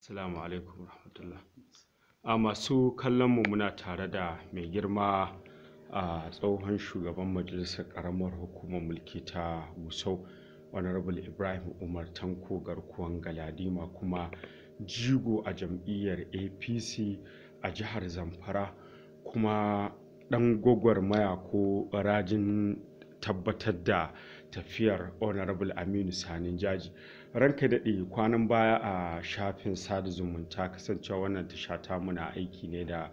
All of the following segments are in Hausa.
Assalamu alaikum rahmatullah. A masu kallonmu muna tare da mai girma a tsohon shugaban majalisar ƙaramar hukumar mulki ta Gusau, Honorable Ibrahim Umar Tanko garkuwan Galadima, kuma jigo a jam'iyyar APC a jihar Zamfara, kuma ɗan gwagwarmaya ko rajin tabbatar da tafiyar Honorable Aminu Sanin Jaji. Ranka daɗe, kwanan baya a shafin sada zumunta, kasancewa wannan tasha ta muna aiki ne da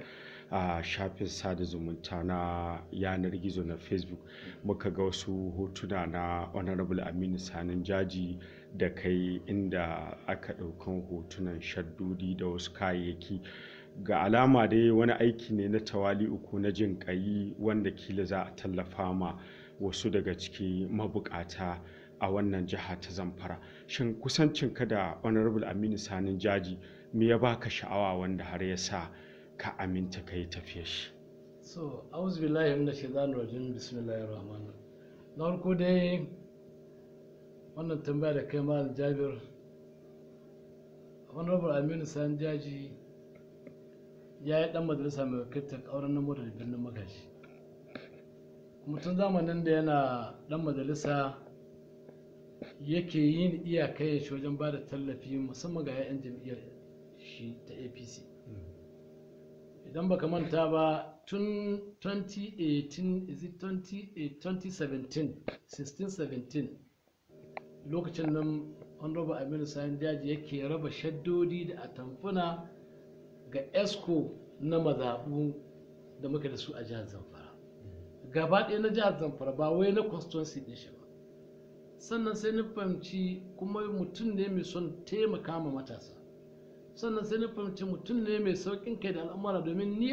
shafin sada zumunta na yanar gizo na Facebook, muka ga wasu hotuna na Honorable Aminu Sanin Jaji da kai, inda aka ɗaukan hotunan shaddodi da wasu kayayyaki. Ga alama dai wani aiki ne na tawali'u ko na jin ƙai, wanda kila za a tallafa ma wasu daga ciki mabukata a wannan jiha ta Zamfara. Shin kusancinka da Honorable Aminu Sanin Jaji me ya baka sha'awa wanda har ya sa ka aminta ka yi tafiyar shi? So, auzu billahi minash shaitanir rajim, bismillahir rahmanir rahim. Na farko dai wannan tambaya da kai Malam Jabir, Honorable Aminu Sanin Jaji ya yi dan majalisa mai wakiltar ƙauren namo da birnin Magaji. Kuma tun zamanin da yana dan majalisa yake yin iyakai shi wajen ba da tallafi musamman ga 'yan jam'iyyar shi ta APC. Idan baka manta ba, tun 2017 lokacin nan Honorable Aminu Sanin Jaji yake raba shaddodi da atamfuna ga esco na mazaɓu da muka da su a jihar Zamfara, gaba ɗaya na jihar Zamfara, ba wai na constituency ɗin shi ba. Sannan sai na fahimci kuma mutum ne mai son taimaka ma matasa, sannan sai na fahimci mutum ne mai sauƙin kai da al'amura, domin ni